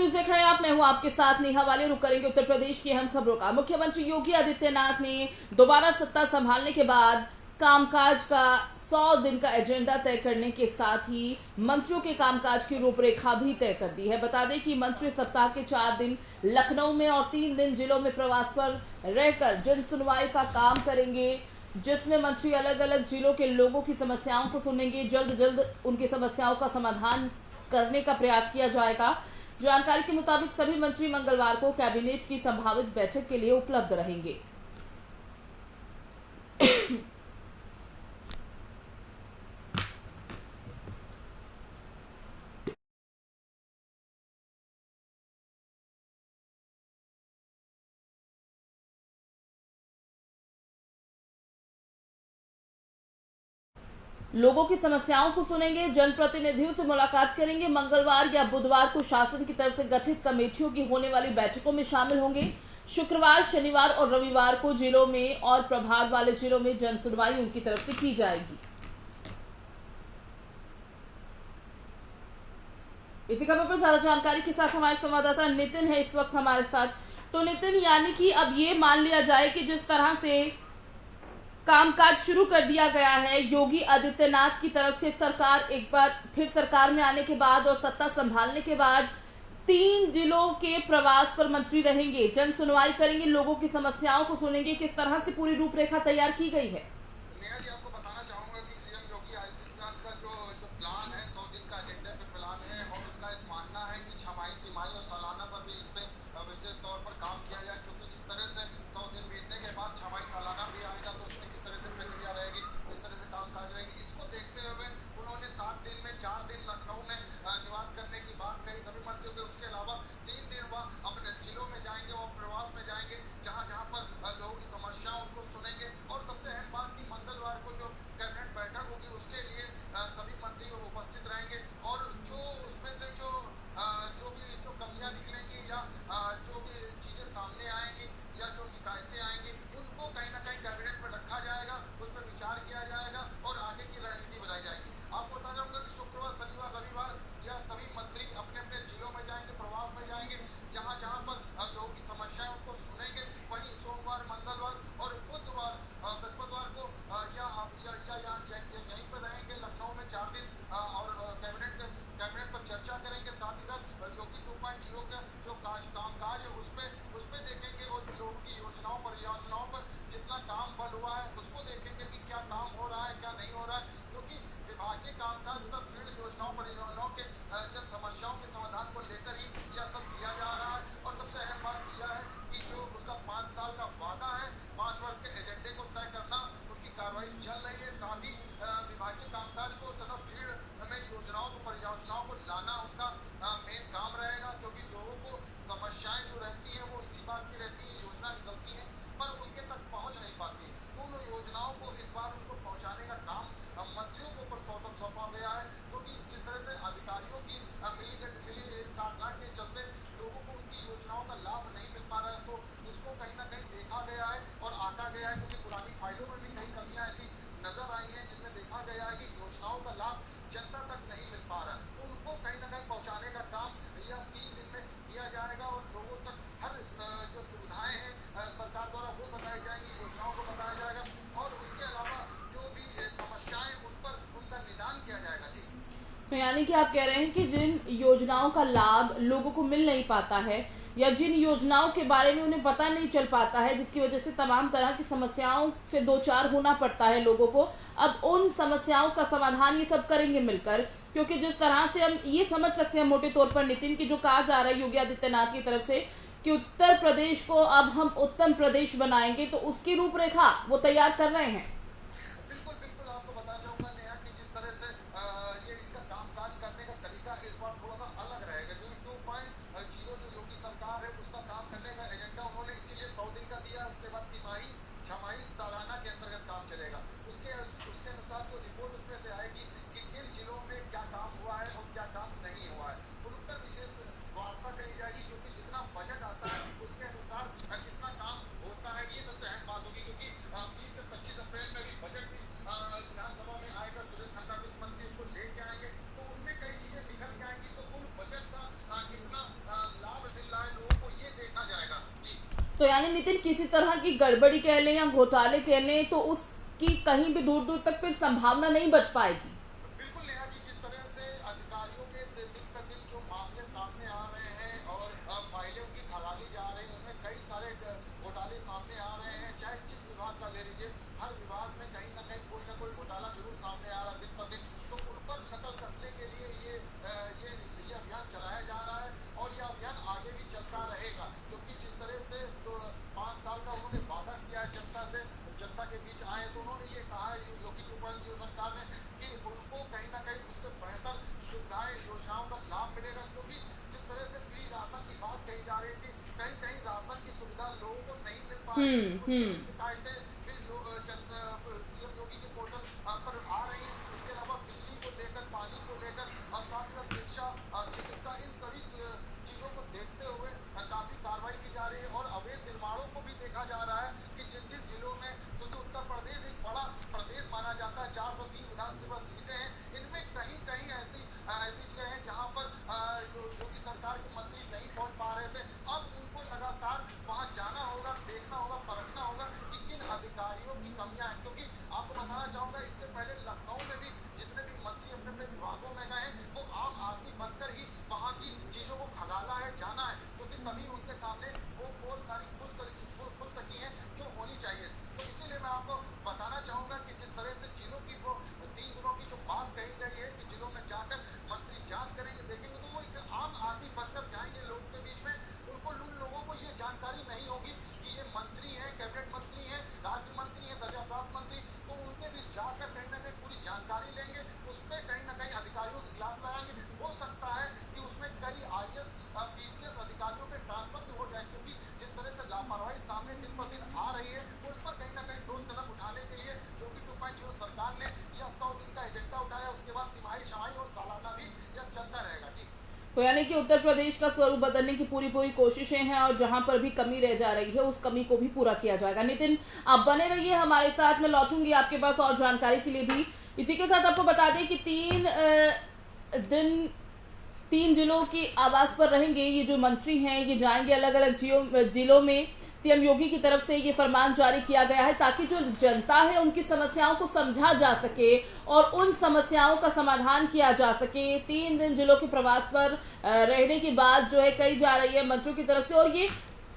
News देख रहे हैं आप, मैं हूं आपके साथ नेहा वाले। रुक करेंगे उत्तर प्रदेश की अहम खबरों का। मुख्यमंत्री योगी आदित्यनाथ ने दोबारा सत्ता संभालने के बाद कामकाज का 100 दिन का एजेंडा तय करने के साथ ही मंत्रियों के कामकाज की रूपरेखा भी तय कर दी है। बता दें कि मंत्री सप्ताह के 4 दिन लखनऊ में और 3 दिन जिलों में प्रवास पर रहकर जन सुनवाई का काम करेंगे, जिसमें मंत्री अलग अलग जिलों के लोगों की समस्याओं को सुनेंगे। जल्द जल्द उनकी समस्याओं का समाधान करने का प्रयास किया जाएगा। जानकारी के मुताबिक सभी मंत्री मंगलवार को कैबिनेट की संभावित बैठक के लिए उपलब्ध रहेंगे। लोगों की समस्याओं को सुनेंगे, जनप्रतिनिधियों से मुलाकात करेंगे। मंगलवार या बुधवार को शासन की तरफ से गठित कमेटियों की होने वाली बैठकों में शामिल होंगे। शुक्रवार, शनिवार और रविवार को जिलों में और प्रभाव वाले जिलों में जन सुनवाई उनकी तरफ से की जाएगी। इसी खबर पर ज्यादा जानकारी के साथ हमारे संवाददाता नितिन है इस वक्त हमारे साथ। तो नितिन, यानी कि अब ये मान लिया जाए कि जिस तरह से कामकाज शुरू कर दिया गया है योगी आदित्यनाथ की तरफ से, सरकार एक बार फिर सरकार में आने के बाद और सत्ता संभालने के बाद 3 जिलों के प्रवास पर मंत्री रहेंगे, जन सुनवाई करेंगे, लोगों की समस्याओं को सुनेंगे। किस तरह से पूरी रूपरेखा तैयार की गई है? नेहा जी, आपको बताना चाहूंगा कि सीएम योगी आदित्यनाथ का जो प्लान है, 100 दिन का एजेंडा पे प्लान है और उनका एक मानना है कि छमाही, तिमाही और सालाना पर भी इस पे विशेष तौर पर काम किया जाए, क्योंकि जिस तरह से 100 दिन बीतने के बाद छमाही, सालाना भी आएगा तो उसमें किस तरह से प्रक्रिया रहेगी, किस तरह से कामकाज रहेगी, इसको देखते हुए उन्होंने 7 दिन में 4 दिन लखनऊ में निवास करने की बात कही सभी मंत्रियों के। उसके अलावा 3 दिन वह अपने जिलों में जाएंगे और प्रवास में जाएंगे, जहां जहां पर लोगों की समस्या उनको सुनेंगे। और सबसे अहम बात की मंगलवार को जो कैबिनेट बैठक होगी उसके लिए सभी मंत्री उपस्थित रहेंगे और जो उसमें से जो कमियां निकलेंगी या जो भी चीजें सामने आएंगी या जो शिकायतें आएंगी उनको कहीं ना कहीं कैबिनेट में रखा जाएगा, उस पर विचार किया जाएगा और आगे की रणनीति बनाई जाएगी। आपको बता दूंगा कि शुक्रवार, शनिवार, रविवार या सभी मंत्री अपने अपने जिलों में जाएंगे, प्रवास में जाएंगे, जहां जहां पर लोगों की समस्याएं उनको सुनेंगे। वहीं सोमवार, मंगलवार और बुधवार, बृहस्पतिवार को यहीं पर रहेंगे लखनऊ में 4 दिन और कैबिनेट पर चर्चा करेंगे। साथ ही साथ योगी 2.0 का जो कामकाज है उस पे देखेंगे और लोगों की योजनाओं पर, परियोजनाओं पर जितना काम बल हुआ है उसको देखेंगे कि क्या काम हो रहा है, क्या नहीं हो रहा है, क्योंकि विभागीय कामकाज तथा फील्ड योजनाओं, परियोजनाओं के जन समस्याओं के समाधान को लेकर ही यह सब किया जा रहा है। और सबसे अहम बात यह है कि जो उनका 5 साल का वादा है, 5 वर्ष के एजेंडे को तय करना, उनकी कार्रवाई चल रही है। साथ ही विभागीय कामकाज को तथा फील्ड में योजनाओं को, परियोजनाओं को लाना उनका मेन काम रहेगा, क्योंकि लोगों को समस्याएं जो रहती है वो इसी बात की रहती है, योजना निकलती है पर उनके तक पहुंच नहीं पाती। उन योजनाओं को इस बार उनको पहुंचाने का काम मंत्रियों को ऊपर सौंपा गया है, क्योंकि जिस तरह से अधिकारियों की मिली साधना के चलते लोगों को उनकी योजनाओं का लाभ नहीं मिल पा रहा है, तो इसको कहीं ना कहीं देखा गया है और आंका गया है, क्योंकि पुरानी फाइलों में भी कई कमियां ऐसी नजर आई हैं जिनमें देखा गया है कि योजनाओं का लाभ जनता तक नहीं मिल पा रहा है। तो उनको कहीं ना कहीं पहुंचाने का काम यह 3 दिन में किया जाएगा और लोगों तक हर जो सुविधाएं हैं सरकार द्वारा वो बताई जाएंगी, योजनाओं को बताया जाएगा और उसके अलावा जो भी समस्याएं उन पर उनका निदान किया जाएगा। जी, तो यानी कि आप कह रहे हैं कि जिन योजनाओं का लाभ लोगों को मिल नहीं पाता है या जिन योजनाओं के बारे में उन्हें पता नहीं चल पाता है, जिसकी वजह से तमाम तरह की समस्याओं से दो चार होना पड़ता है लोगों को, अब उन समस्याओं का समाधान ये सब करेंगे मिलकर। क्योंकि जिस तरह से हम ये समझ सकते हैं मोटे तौर पर नितिन, की जो कहा जा रहा है योगी आदित्यनाथ की तरफ से कि उत्तर प्रदेश को अब हम उत्तम प्रदेश बनाएंगे, तो उसकी रूपरेखा वो तैयार कर रहे हैं। बिल्कुल बिल्कुल। आपको बताना चाहूंगा नेहा कि जिस तरह से ये इनका कामकाज करने का तरीका इस बार थोड़ा सा अलग रहेगा। जो 2.0 जो योगी सरकार है उसका काम करने का एजेंडा उन्होंने इसीलिए 100 दिन का दिया। उसके बाद तिमाही, छमाही, सालाना के अंतर्गत काम चलेगा। उसके अनुसार जो रिपोर्ट उसमें से आएगी कि किन जिलों में क्या काम हुआ है और क्या काम नहीं हुआ है, उन पर विशेष वार्ता करी जाएगी, क्योंकि जितना बजट आता है उसके अनुसार कितना काम होता है, ये सबसे अहम बात होगी। क्योंकि 20 से 25 अप्रैल में तो यानी नितिन किसी तरह की गड़बड़ी कह लें या घोटाले कह लें तो उसकी कहीं भी दूर दूर तक फिर संभावना नहीं बच पाएगी। बिल्कुल नेहा जी, जिस तरह से अधिकारियों के दिन पर दिन जो मामले सामने आ रहे हैं और फाइलें उनकी खंगाली जा रही हैं, उनमें कई सारे घोटाले सामने आ रहे हैं। चाहे जिस विभाग का ले लीजिए, हर विभाग में कहीं ना कोई घोटाला जरूर सामने आ रहा है दिन पर दिन। तो उन पर नकल कसने के लिए ये अभियान चलाया जा रहा है और ये अभियान आगे भी चलता रहेगा, क्योंकि जिस तरह से 5 साल का उन्होंने वादा किया है जनता के बीच आए तो उन्होंने ये कहा है योगी जी सरकार ने कि उनको कहीं ना कहीं उससे बेहतर सुविधाएं योजनाओं का लाभ मिलेगा, क्योंकि जिस तरह से फ्री राशन की बात कही जा रही थी, कहीं कहीं राशन की सुविधा लोगों को नहीं मिल पा रही है। उनकी शिकायतें फिर सीएम योगी के पोर्टल पर आ रही है। इसके अलावा बिजली को लेकर, पानी को लेकर और साथ ही साथ शिक्षा, चिकित्सा, इन सभी चीजों को देखते हुए काफी कार्रवाई की जा रही है और अवैध निर्माणों को भी देखा जा रहा है कि जिन जिन जिलों में, क्योंकि उत्तर प्रदेश एक बड़ा प्रदेश माना जाता है, 403 विधानसभा सीटें हैं, इनमें कहीं कहीं ऐसी जगह है जहां पर योगी सरकार के मंत्री नहीं पहुंच पा रहे थे। अब उनको लगातार वहां जाना होगा, देखना होगा, परखना होगा कि किन अधिकारियों की कमियां हैं, क्योंकि आपको बताना चाहूंगा इससे पहले लखनऊ में भी जितने भी मंत्री अपने अपने विभागों में गए हैं, वो आम आदमी बनकर ही वहां की चीजों को खगाला है, जाना है, क्योंकि तभी उनके सामने वो पोल सारी खुल सकी है जो होनी चाहिए। तो इसीलिए मैं आपको बताना चाहूंगा कि जिस तरह से जिलों की वो 3 दिनों की जो बात कही गई है कि जिलों में जाकर मंत्री जांच करेंगे, देखेंगे, तो वो एक आम आदमी बनकर जाएंगे लोगों के बीच में। उन लोगों को ये जानकारी नहीं होगी कि ये मंत्री है, कैबिनेट मंत्री है, राज्य मंत्री है, दर्जा प्राप्त मंत्री, तो उनके बीच जाकर कहीं ना कहीं पूरी जानकारी लेंगे, उसमें कहीं ना कहीं अधिकारियों की क्लास लगाएंगे। हो सकता है कि उसमें कई IAS PCS अधिकारियों के ट्रांसफर भी हो जाए, क्योंकि जिस तरह से लापरवाही सामने दिन पर दिन आ रही है, उस पर कहीं ना कहीं ठोस कदम उठाने के लिए योगी 2.0 सरकार ने यह 100 दिन का एजेंडा उठाया। उसके बाद तिमाही, छमाही और सालाना भी यह चलता रहेगा। जी, तो यानी कि उत्तर प्रदेश का स्वरूप बदलने की पूरी कोशिशें हैं और जहां पर भी कमी रह जा रही है उस कमी को भी पूरा किया जाएगा। नितिन, आप बने रहिए हमारे साथ, मैं लौटूंगी आपके पास और जानकारी के लिए भी। इसी के साथ आपको बता दें कि 3 जिलों की आवास पर रहेंगे ये जो मंत्री हैं, ये जाएंगे अलग अलग जिलों में। सीएम योगी की तरफ से ये फरमान जारी किया गया है ताकि जो जनता है उनकी समस्याओं को समझा जा सके और उन समस्याओं का समाधान किया जा सके। 3 दिन जिलों के प्रवास पर रहने की बात जो है कही जा रही है मंत्रियों की तरफ से, और ये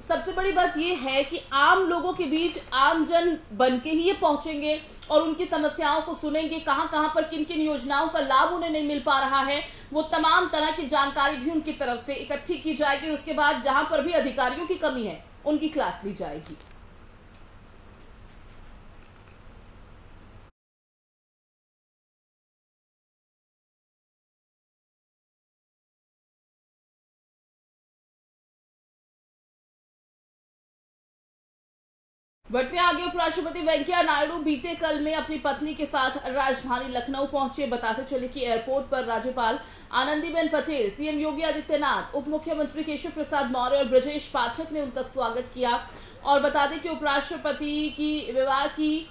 सबसे बड़ी बात ये है कि आम लोगों के बीच आम जन बन के ही ये पहुंचेंगे और उनकी समस्याओं को सुनेंगे, कहां कहां पर किन किन योजनाओं का लाभ उन्हें नहीं मिल पा रहा है, वो तमाम तरह की जानकारी भी उनकी तरफ से इकट्ठी की जाएगी। उसके बाद जहां पर भी अधिकारियों की कमी है उनकी क्लास ली जाएगी। बढ़ते आगे, उपराष्ट्रपति वेंकैया नायडू बीते कल में अपनी पत्नी के साथ राजधानी लखनऊ पहुंचे। बताते चले कि एयरपोर्ट पर राज्यपाल आनंदीबेन पटेल, सीएम योगी आदित्यनाथ, उप मुख्यमंत्री केशव प्रसाद मौर्य और ब्रजेश पाठक ने उनका स्वागत किया। और बता दें कि उपराष्ट्रपति की विवाह की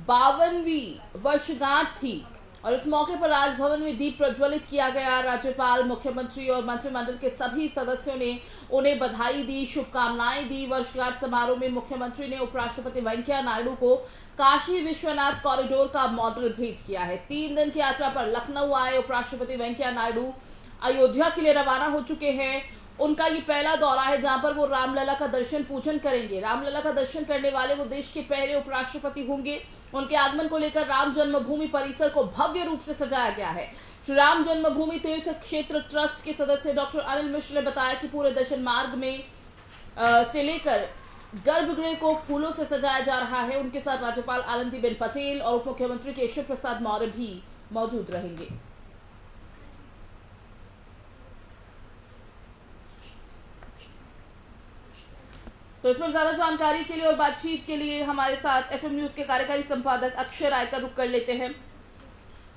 52वीं वर्षगांठ थी और इस मौके पर राजभवन में दीप प्रज्वलित किया गया। राज्यपाल, मुख्यमंत्री और मंत्रिमंडल के सभी सदस्यों ने उन्हें बधाई दी, शुभकामनाएं दी। वर्षगांठ समारोह में मुख्यमंत्री ने उपराष्ट्रपति वेंकैया नायडू को काशी विश्वनाथ कॉरिडोर का मॉडल भेंट किया है। 3 दिन की यात्रा पर लखनऊ आए उपराष्ट्रपति वेंकैया नायडू अयोध्या के लिए रवाना हो चुके हैं। उनका ये पहला दौरा है जहां पर वो रामलला का दर्शन पूजन करेंगे। रामलला का दर्शन करने वाले वो देश के पहले उपराष्ट्रपति होंगे। उनके आगमन को लेकर राम जन्मभूमि परिसर को भव्य रूप से सजाया गया है। श्री राम जन्मभूमि तीर्थ क्षेत्र ट्रस्ट के सदस्य डॉक्टर अनिल मिश्र ने बताया कि पूरे दर्शन मार्ग में से लेकर गर्भगृह को फूलों से सजाया जा रहा है। उनके साथ राज्यपाल आनंदीबेन पटेल और उप मुख्यमंत्री केशव प्रसाद मौर्य भी मौजूद रहेंगे। तो इस पर ज्यादा जानकारी के लिए और बातचीत के लिए हमारे साथ एफएम न्यूज के कार्यकारी संपादक अक्षय राय का रुख कर लेते हैं।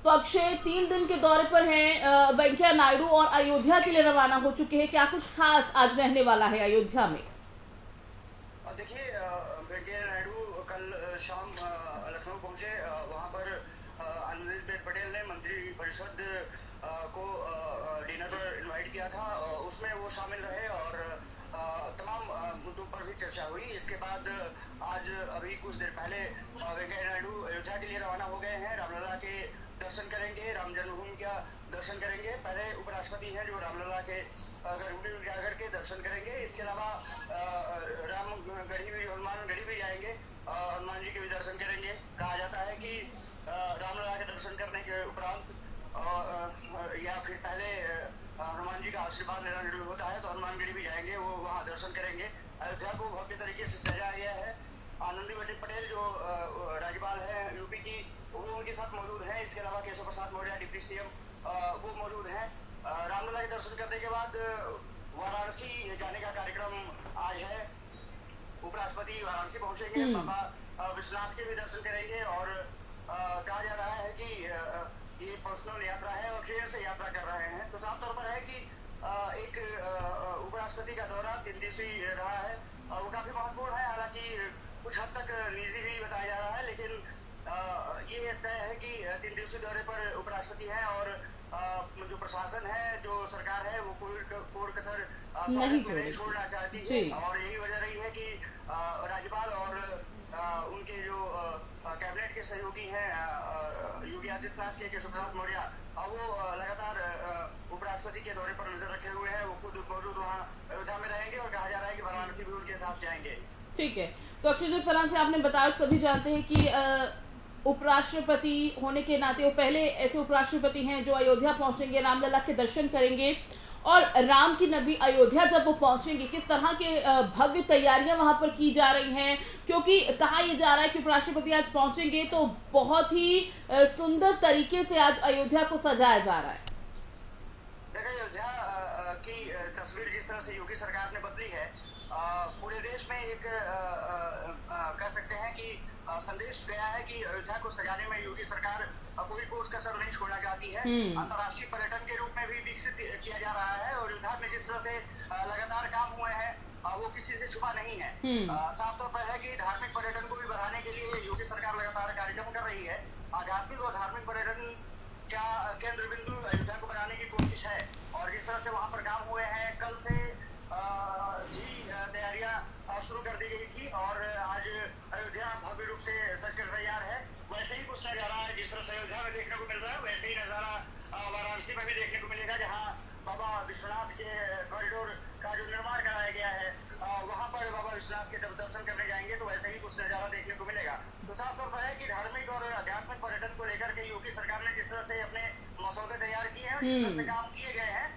तो अक्षय, 3 दिन के दौरे पर हैं वेंकैया नायडू और अयोध्या के लिए रवाना हो चुके हैं। क्या कुछ खास आज रहने वाला है अयोध्या में? देखिए, वेंकैया नायडू कल शाम लखनऊ पहुंचे। वहां पर आनंदीबेन पटेल ने मंत्री परिषद को डिनर पर इनवाइट किया था। उसमें वो शामिल रहे और तमाम मुद्दों पर भी चर्चा हुई। इसके बाद आज अभी कुछ देर पहले वेंकैया नायडू अयोध्या के लिए रवाना हो गए हैं। रामलला के दर्शन करेंगे, राम जन्मभूमि का दर्शन करेंगे। पहले उपराष्ट्रपति हैं जो रामलला के गर्भगृह जाकर के दर्शन करेंगे। इसके अलावा रामगढ़ी भी, हनुमान गढ़ी भी जाएंगे, हनुमान जी के भी दर्शन करेंगे। कहा जाता है कि रामलला के दर्शन करने के उपरांत या फिर पहले हनुमान जी का आशीर्वाद लेना जरूरी होता है, तो हनुमान गढ़ी भी जाएंगे, वो वहाँ दर्शन करेंगे। अयोध्या को भव्य तरीके से सजाया गया है। आनंदीबेन पटेल जो राज्यपाल है यूपी की, वो उनके साथ मौजूद हैं। इसके अलावा केशव प्रसाद मौर्य डिप्टी सीएम वो मौजूद हैं। रामलला के दर्शन करने के बाद वाराणसी जाने का कार्यक्रम आज है। उपराष्ट्रपति वाराणसी पहुंचेंगे, बाबा विश्वनाथ के भी दर्शन करेंगे और कहा जा रहा है कि ये पर्सनल यात्रा है और ट्रेन से यात्रा कर रहे हैं। तो साफ तौर पर है कि एक उपराष्ट्रपति का दौरा 3 दिवसीय रहा है और वो काफी महत्वपूर्ण है। हालांकि कुछ हद तक निजी भी बताया जा रहा है, लेकिन ये तय है कि 3 दिवसीय दौरे पर उपराष्ट्रपति हैं और जो प्रशासन है, जो सरकार है, वो कोई कसर नहीं छोड़ना चाहती है। और यही वजह रही है कि राज्यपाल और उनके जो कैबिनेट के सहयोगी हैं योगी आदित्यनाथ के केशव प्रसाद मौर्य, वो लगातार उपराष्ट्रपति के दौरे पर नजर रखे हुए हैं। वो खुद मौजूद वहाँ अयोध्या में रहेंगे और कहा जा रहा है कि वाराणसी भी उनके साथ जाएंगे। ठीक है, तो अक्षय जिस तरह से आपने बताया, सभी जानते हैं कि उपराष्ट्रपति होने के नाते वो पहले ऐसे उपराष्ट्रपति हैं जो अयोध्या पहुंचेंगे, रामलला के दर्शन करेंगे और राम की नगरी अयोध्या जब वो पहुंचेंगे किस तरह के भव्य तैयारियां वहां पर की जा रही हैं, क्योंकि कहा यह जा रहा है कि उपराष्ट्रपति आज पहुंचेंगे तो बहुत ही सुंदर तरीके से आज अयोध्या को सजाया जा रहा है। देखिए, अयोध्या की तस्वीर जिस तरह से योगी सरकार ने बदली है, पूरे देश में एक कह सकते हैं कि संदेश गया है कि अयोध्या को सजाने में योगी सरकार कोई कोस कसर नहीं छोड़ना चाहती है। अंतर्राष्ट्रीय पर्यटन के रूप में भी विकसित किया जा रहा है और अयोध्या में जिस तरह से लगातार काम हुए हैं वो किसी से छुपा नहीं है। साफ तौर पर है कि धार्मिक पर्यटन को भी बढ़ाने के लिए योगी सरकार लगातार कार्यक्रम कर रही है। आध्यात्मिक और धार्मिक पर्यटन का केंद्र बिंदु अयोध्या को बनाने की कोशिश है और जिस तरह से वहाँ पर काम हुए हैं, कल से ही तैयारियां शुरू कर दी गई थी और आज अयोध्या भव्य रूप से सजकर तैयार है। वैसे ही कुछ नजारा है जिस तरह से अयोध्या में देखने को मिल रहा है, वैसे ही नजारा वाराणसी में भी देखने को मिलेगा, जहाँ बाबा विश्वनाथ के कॉरिडोर का जो निर्माण कराया गया है, वहाँ पर बाबा विश्वनाथ के जब दर्शन करने जाएंगे तो वैसे ही कुछ नजारा देखने को मिलेगा। तो साफ तौर पर है कि धार्मिक और आध्यात्मिक पर्यटन को लेकर के योगी सरकार ने जिस तरह से अपने मसौदे तैयार किए हैं, जिस तरह से काम किए गए हैं,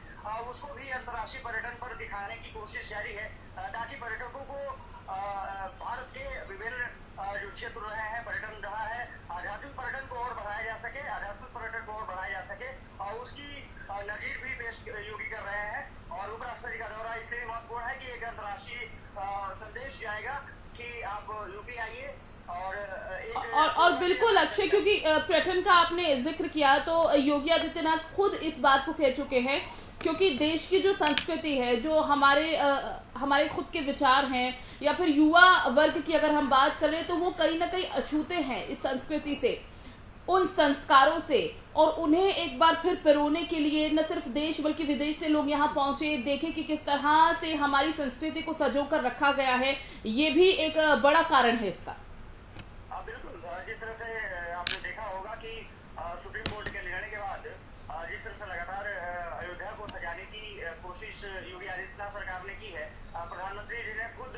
उसको भी अंतर्राष्ट्रीय पर्यटन पर दिखाने की कोशिश जारी है, ताकि पर्यटकों को भारत के विभिन्न जो क्षेत्र रहे हैं, पर्यटन रहा है, आध्यात्मिक पर्यटन को और बढ़ाया जा सके, आध्यात्मिक पर्यटन को और बढ़ाया जा सके और उसकी नजीर भी पेश योगी कर रहे हैं। और उपराष्ट्रपति का दौरा इसलिए महत्वपूर्ण है कि एक अंतर्राष्ट्रीय संदेश जाएगा कि आप यूपी आइए और बिल्कुल अक्षय, क्योंकि पर्यटन का आपने जिक्र किया तो योगी आदित्यनाथ खुद इस बात को कह चुके हैं, क्योंकि देश की जो संस्कृति है, जो हमारे खुद के विचार हैं या फिर युवा वर्ग की अगर हम बात करें तो वो कहीं ना कहीं अछूते हैं इस संस्कृति से, उन संस्कारों से, और उन्हें एक बार फिर पिरोने के लिए न सिर्फ देश बल्कि विदेश से लोग यहाँ पहुंचे, देखें कि किस तरह से हमारी संस्कृति को संजोकर रखा गया है। ये भी एक बड़ा कारण है इसका। बिल्कुल, जिस तरह से आपने देखा होगा कि सुप्रीम कोर्ट के निर्णय के बाद जिस तरह से लगातार अयोध्या को सजाने की कोशिश योगी आदित्यनाथ सरकार ने की है, प्रधानमंत्री जी ने खुद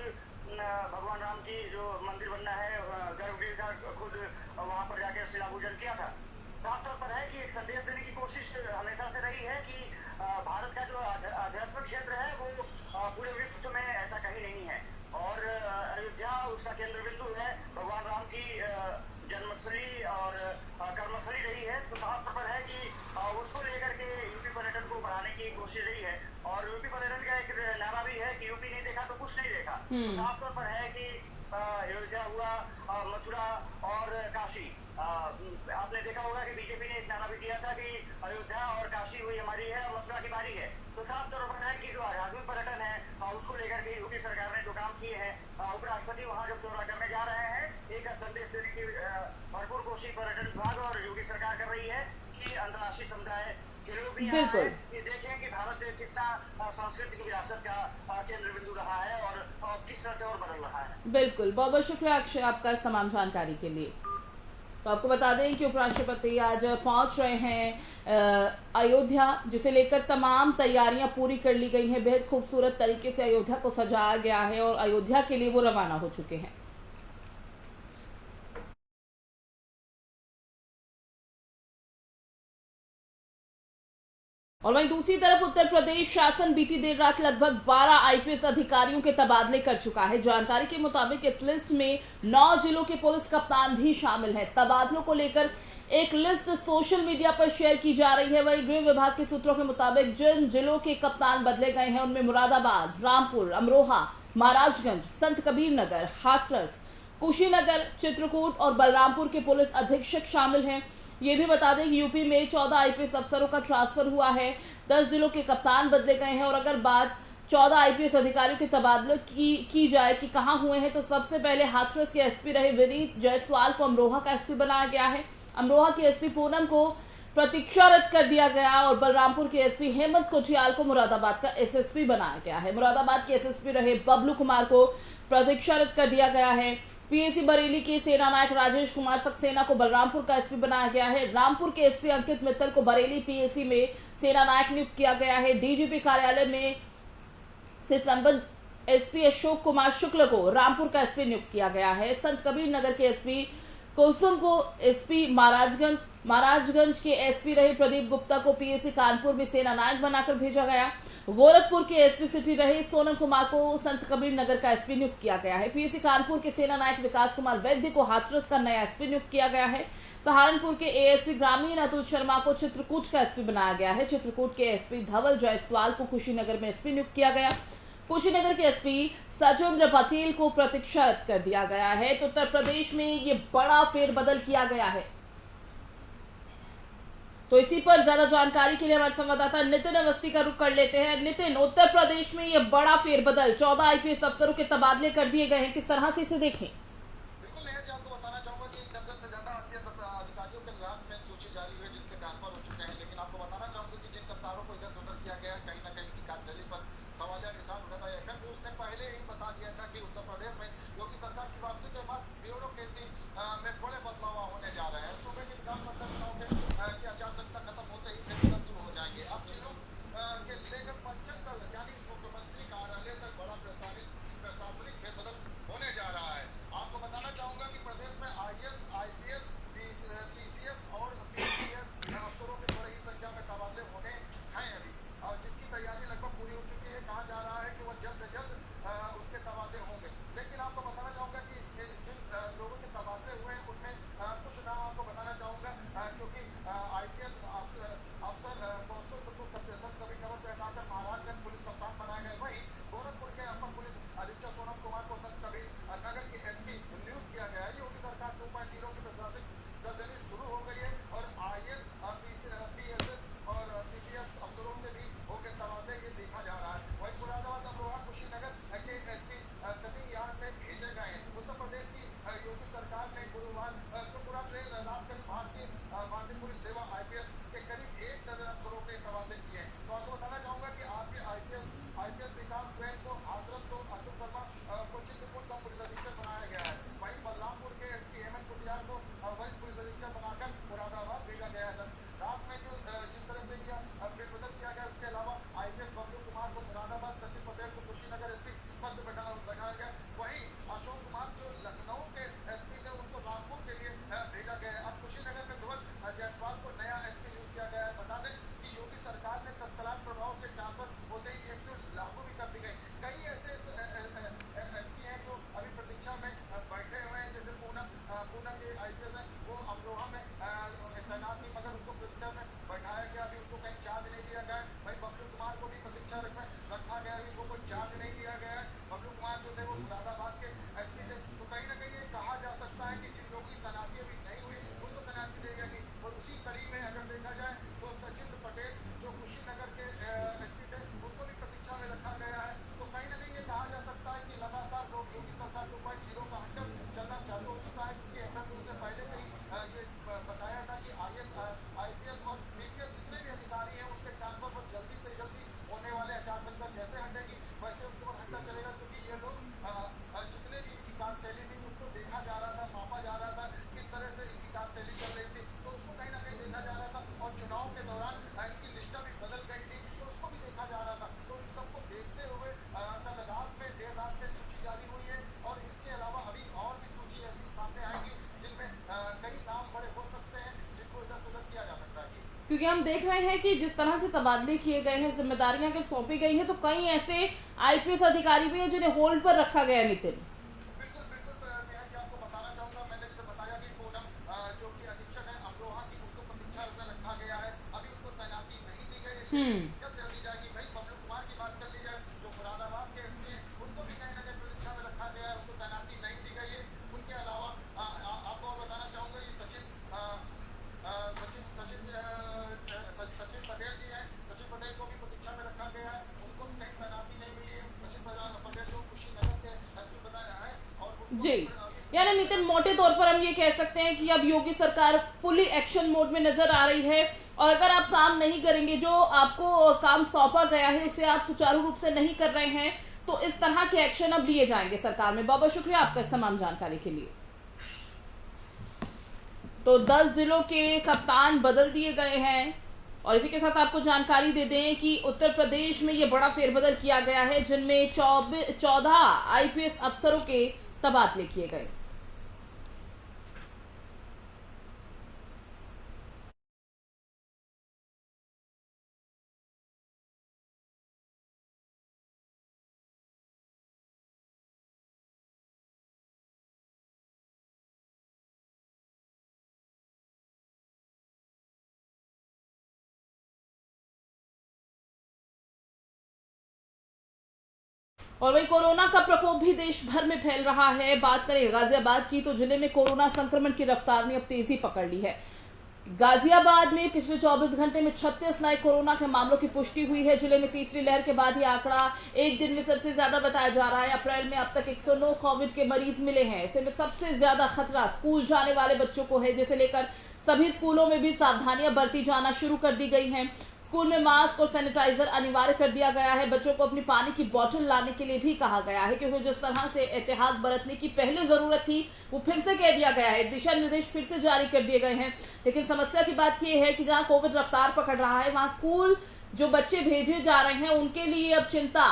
भगवान राम की जो मंदिर बनना है, गर्भगृह का खुद वहां पर जाकर शिलापूजन किया था। साफ तौर पर है कि एक संदेश देने की कोशिश हमेशा से रही है कि भारत का जो आध्यात्मिक क्षेत्र है वो पूरे विश्व में ऐसा कहीं नहीं है और अयोध्या उसका केंद्र बिंदु है, भगवान राम की जन्मस्थली और कर्मस्थली रही है। तो साफ तौर पर है कि उसको लेकर के यूपी पर्यटन को बढ़ाने की कोशिश रही है और यूपी पर्यटन का एक नारा भी है कि यूपी नहीं देखा तो कुछ नहीं देखा। तो साफ तौर पर है कि अयोध्या हुआ, मथुरा और काशी, आपने देखा होगा कि बीजेपी ने एक नारा भी दिया था कि अयोध्या और काशी हुई हमारी है और मथुरा की बारी है। तो साफ तौर पर है कि जो आध्यात्मिक पर्यटन है उसको लेकर के योगी सरकार ने जो काम किए हैं, उपराष्ट्रपति वहाँ जब दौरा करने जा रहे हैं, एक संदेश देने की भरपूर कोशिश पर्यटन विभाग और योगी सरकार कर रही है कि अंतर्राष्ट्रीय समुदाय के लोग भी यहाँ बिल्कुल। आए, ये देखें कि भारत देश कितना सांस्कृतिक विरासत का केंद्र बिंदु रहा है और किस तरह से और बदल रहा है। बिल्कुल, बहुत बहुत शुक्रिया अक्षय आपका इस तमाम जानकारी के लिए। तो आपको बता दें कि उपराष्ट्रपति आज पहुंच रहे हैं अयोध्या, जिसे लेकर तमाम तैयारियां पूरी कर ली गई हैं। बेहद खूबसूरत तरीके से अयोध्या को सजाया गया है और अयोध्या के लिए वो रवाना हो चुके हैं। और वहीं दूसरी तरफ उत्तर प्रदेश शासन बीती देर रात लगभग 12 आईपीएस अधिकारियों के तबादले कर चुका है। जानकारी के मुताबिक इस लिस्ट में 9 जिलों के पुलिस कप्तान भी शामिल हैं। तबादलों को लेकर एक लिस्ट सोशल मीडिया पर शेयर की जा रही है। वहीं गृह विभाग के सूत्रों के मुताबिक जिन जिलों के कप्तान बदले गए हैं उनमें मुरादाबाद, रामपुर, अमरोहा, महाराजगंज, संत कबीर नगर, हाथरस, कुशीनगर, चित्रकूट और बलरामपुर के पुलिस अधीक्षक शामिल हैं। ये भी बता दें कि यूपी में 14 आईपीएस अफसरों का ट्रांसफर हुआ है। 10 जिलों के कप्तान बदले गए हैं। और अगर बात 14 आईपीएस अधिकारियों के तबादले की जाए कि कहां हुए हैं, तो सबसे पहले हाथरस के एसपी रहे विनीत जायसवाल को अमरोहा का एसपी बनाया गया है। अमरोहा के एसपी पूनम को प्रतीक्षारत कर दिया गया और बलरामपुर के एसपी हेमंत कोठियाल को मुरादाबाद का एसएसपी बनाया गया है। मुरादाबाद के एसएसपी रहे बबलू कुमार को प्रतीक्षारत कर दिया गया है। पीएसी बरेली के सेना नायक राजेश कुमार सक्सेना को बलरामपुर का एसपी बनाया गया है। रामपुर के एसपी अंकित मित्तल को बरेली पीएसी में सेना नायक नियुक्त किया गया है। डीजीपी कार्यालय में से संबद्ध एसपी अशोक कुमार शुक्ल को रामपुर का एसपी नियुक्त किया गया है। संत कबीर नगर के एसपी कुसुम को एसपी महाराजगंज के एसपी रहे प्रदीप गुप्ता को पीएसी कानपुर में सेना नायक बनाकर भेजा गया। गोरखपुर के एसपी सिटी रहे सोनम कुमार को संत कबीर नगर का एसपी नियुक्त किया गया है। पीएसी कानपुर के सेना नायक विकास कुमार वैद्य को हाथरस का नया एसपी नियुक्त किया गया है। सहारनपुर के एएसपी ग्रामीण अतुल शर्मा को चित्रकूट का एसपी बनाया गया है। चित्रकूट के एसपी धवल जायसवाल को कुशीनगर में एसपी नियुक्त किया गया। कुशीनगर के एसपी सचेंद्र पटेल को प्रतीक्षारत कर दिया गया है। तो उत्तर प्रदेश में ये बड़ा फेरबदल किया गया है। तो इसी पर ज्यादा जानकारी के लिए हमारे संवाददाता नितिन अवस्थी का रुख कर लेते हैं। नितिन, उत्तर प्रदेश में ये बड़ा फेरबदल 14 आईपीएस अफसरों के तबादले कर दिए गए हैं, किस तरह से इसे देखें? बिल्कुल नेहा जी, आपको बताना चाहूंगा कि 1 दर्जन से ज्यादा आईपीएस अधिकारियों के रात में सूची जारी हुई है जिनके ट्रांसफर हो चुके हैं। लेकिन आपको बताना चाहूंगा कि जिन कप्तानों को इधर से उधर किया गया, कहीं ना कहीं उनकी कार्यशैली पर सवालिया निशान उठा था। एफएम न्यूज ने पहले ही बता दिया था कि उत्तर प्रदेश में योगी सरकार की वापसी के बाद ब्यूरोक्रेसी में बड़े बदलाव होने जा रहे हैं। सूबे की विधान परिषद की आचार संहिता खत्म होते ही फेरबदल शुरू हो जाएंगे। अब जिलों के लेकर पंचायत तक यानी मुख्यमंत्री कार्यालय तक बड़ा प्रशासनिक फेरबदल होने जा रहा है। आपको बताना चाहूंगा कि प्रदेश में आईएएस, आईपीएस, पीसीएस और पीसीएस अफसरों के बड़ी ही संख्या में तबादले होने हैं अभी, और जिसकी तैयारी लगभग पूरी हो चुकी है। कहा जा रहा है कि वह जल्द से जल्द उनके तबादले होंगे। लेकिन आपको बताना चाहूंगा कि जिन लोगों के तबादले हुए हैं उनमें कुछ नाम आपको बताना चाहूंगा, क्योंकि आईपीएस अफसर को संत कबीर नगर से हटाकर महाराजगंज पुलिस कप्तान बनाया गया। वहीं गोरखपुर के अपर पुलिस अधीक्षक सोनम कुमार को संत कबीर नगर की एसपी नियुक्त किया गया है। योगी सरकार 2.0 की प्रशासनिक सर्जरी शुरू हो गई है और आईएएस, पीएसएस और पीपीएस अफसरों के भी होकर तबादले ये देखा जा रहा है। वहीं मुरादाबाद, अमरोहा, कुशीनगर के एसपी सभी यार्ड में भेजे गए हैं। उत्तर प्रदेश की योगी सरकार ने गुरुवार शुक्रवार रात करीब भारतीय पुलिस सेवा आईपीएस के करीब 1 दर्जन अफसरों के तबादले किए हैं। तो आपको बताना चाहूंगा कि आपके आईपीएस विकास गोयल को हाथरस, तो अतुल शर्मा को चित्रकूट का पुलिस अधीक्षक बनाया गया है। वहीं बलरामपुर के एसपी हेमंत कोठियाल को वरिष्ठ पुलिस अधीक्षक बनाकर मुरादाबाद भेजा गया है। रात में जिस तरह से यह फेरबदल किया गया, उसके अलावा आईपीएस बबलू कुमार को मुरादाबाद, सचिन पटेल को कुशीनगर एसपी पद से बैठाया गया। वहीं अशोक कुमार जो लखनऊ के एसपी थे उनको रामपुर के लिए भेजा गया है। अब कुशीनगर में धवल जायसवाल को नया एसपी नियुक्त किया गया है। बता दें कि योगी सरकार ने तत्काल प्रभाव से ट्रांसफर होते ही एक लागू भी कर क्योंकि हम देख रहे हैं कि जिस तरह से तबादले किए गए हैं, जिम्मेदारियां अगर सौंपी गई हैं, तो कई ऐसे आईपीएस अधिकारी भी हैं जिन्हें होल्ड पर रखा गया है। नितिन, बिल्कुल बिल्कुल नेहा जी, आपको बताना चाहूंगा, मैंने जैसे बताया कि पूनम जो कि अधीक्षक है अमरोहा की, उनको प्रतीक्षा में रखा गया है। अभी उनको तैनाती नहीं दी गई है, जब दी जाएगी। भाई बबलू कुमार की बात कर ली जाए, जो मुरादाबाद के एसपी हैं, उनको भी कहीं ना कहीं प्रतीक्षा में रखा गया है, उनको तैनाती नहीं दी गई है। उनके अलावा आपको और बताना चाहूंगा, ये सचिन पटेल जी हैं, सचिन पटेल को भी प्रतीक्षा में रखा गया है, उनको भी कहीं तैनाती नहीं मिली है। सचिन पटेल जो कुशीनगर के एसपी बताया है, और जी, यानी नितिन, मोटे तौर पर हम ये कह सकते हैं कि अब योगी सरकार फुली एक्शन मोड में नजर आ रही है, और अगर आप काम नहीं करेंगे, जो आपको काम सौंपा गया है उसे आप सुचारू रूप से नहीं कर रहे हैं, तो इस तरह के एक्शन अब लिए जाएंगे सरकार में। बहुत शुक्रिया आपका इस तमाम जानकारी के लिए। तो 10 जिलों के कप्तान बदल दिए गए हैं, और इसी के साथ आपको जानकारी दे दें कि उत्तर प्रदेश में ये बड़ा फेरबदल किया गया है, जिनमें 14 आईपीएस अफसरों के तबादले किए गए। और वही कोरोना का प्रकोप भी देश भर में फैल रहा है। बात करें गाजियाबाद की, तो जिले में कोरोना संक्रमण की रफ्तार ने अब तेजी पकड़ ली है। गाजियाबाद में पिछले 24 घंटे में 36 नए कोरोना के मामलों की पुष्टि हुई है। जिले में तीसरी लहर के बाद ये आंकड़ा एक दिन में सबसे ज्यादा बताया जा रहा है। अप्रैल में अब तक 109 कोविड के मरीज मिले हैं। ऐसे में सबसे ज्यादा खतरा स्कूल जाने वाले बच्चों को है, जिसे लेकर सभी स्कूलों में भी सावधानियां बरती जाना शुरू कर दी गई हैं। स्कूल में मास्क और सैनिटाइजर अनिवार्य कर दिया गया है। बच्चों को अपनी पानी की बोतल लाने के लिए भी कहा गया है, क्योंकि जिस तरह से एहतियात बरतने की पहले जरूरत थी वो फिर से कह दिया गया है। दिशा निर्देश फिर से जारी कर दिए गए हैं। लेकिन समस्या की बात यह है कि जहां कोविड रफ्तार पकड़ रहा है, वहां स्कूल जो बच्चे भेजे जा रहे हैं उनके लिए अब चिंता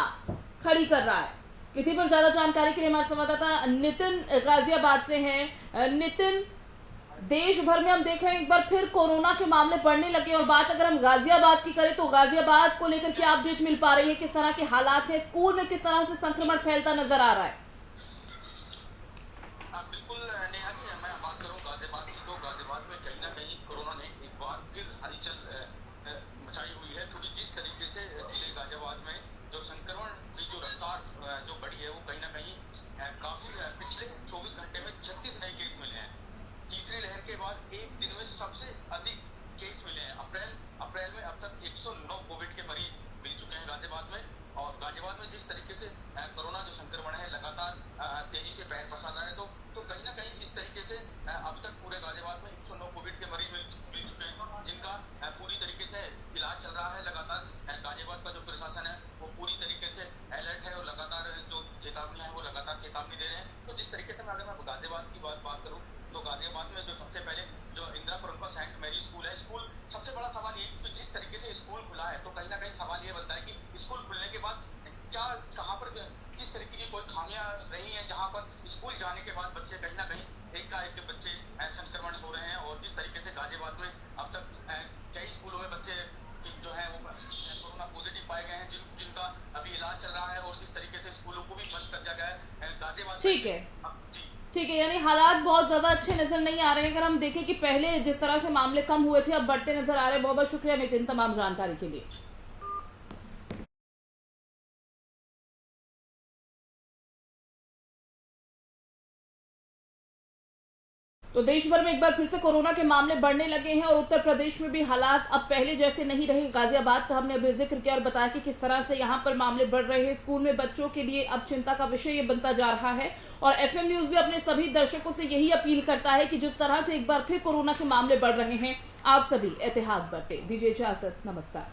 खड़ी कर रहा है। इसी पर ज्यादा जानकारी के लिए हमारे संवाददाता नितिन गाजियाबाद से हैं। नितिन, देश भर में हम देख रहे हैं एक बार फिर कोरोना के मामले बढ़ने लगे, और बात अगर हम गाजियाबाद की करें तो गाजियाबाद को लेकर क्या अपडेट मिल पा रही है, किस तरह के हालात हैं, स्कूल में किस तरह से संक्रमण फैलता नजर आ रहा है? बिल्कुल नेहा जी, मैं बात करूं गाजियाबाद की, तो गाजियाबाद में कहीं ना कहीं कोरोना ने एक बार फिर हलचल मचाई हुई है, क्योंकि जिस तरीके से जिले गाजियाबाद में जो संक्रमण की जो रफ्तार जो बढ़ी है, वो कहीं ना कहीं काफी पिछले 24 घंटे में 36 नए केस मिले हैं। तीसरी लहर के बाद एक दिन में सबसे अधिक केस मिले हैं। अप्रैल में अब तक 109 कोविड के मरीज मिल चुके हैं गाजियाबाद में। और गाजियाबाद में जिस तरीके से कोरोना जो संक्रमण है लगातार तेजी से पैर पसार रहा है, तो कहीं ना कहीं इस तरीके से अब तक पूरे गाजियाबाद में 109 कोविड के मरीज मिल चुके हैं, जिनका पूरी तरीके से इलाज चल रहा है। लगातार गाजियाबाद का जो प्रशासन है वो पूरी तरीके से अलर्ट है, और लगातार जो चेतावनियां है वो लगातार चेतावनी दे रहे हैं। तो जिस तरीके से अगर मैं गाजियाबाद की बात करूँ, तो गाजियाबाद में जो सबसे पहले जो इंदिरापुरम का सेंट मैरी स्कूल है, स्कूल सबसे बड़ा सवाल ये कि जिस तरीके से स्कूल खुला है, तो कहीं ना कहीं सवाल ये बनता है कि स्कूल खुलने के बाद क्या कहाँ पर किस तरीके की कोई खामियां रही हैं, जहाँ पर स्कूल जाने के बाद बच्चे कहीं ना कहीं एक बच्चे संक्रमण हो रहे हैं। और जिस तरीके से गाजियाबाद में अब तक कई स्कूलों में बच्चे जो है वो कोरोना पॉजिटिव पाए गए हैं, जिनका अभी इलाज चल रहा है, और जिस तरीके से स्कूलों को भी बंद कर दिया गया है गाजियाबाद। ठीक है, यानी हालात बहुत ज्यादा अच्छे नजर नहीं आ रहे हैं। अगर हम देखें कि पहले जिस तरह से मामले कम हुए थे, अब बढ़ते नजर आ रहे हैं। बहुत बहुत शुक्रिया नितिन तमाम जानकारी के लिए। तो देश भर में एक बार फिर से कोरोना के मामले बढ़ने लगे हैं, और उत्तर प्रदेश में भी हालात अब पहले जैसे नहीं रहे। गाजियाबाद का हमने अभी जिक्र किया और बताया कि किस तरह से यहां पर मामले बढ़ रहे हैं। स्कूल में बच्चों के लिए अब चिंता का विषय ये बनता जा रहा है, और एफएम न्यूज भी अपने सभी दर्शकों से यही अपील करता है कि जिस तरह से एक बार फिर कोरोना के मामले बढ़ रहे हैं, आप सभी एहतियात बरतें। दीजिए इजाजत, नमस्कार।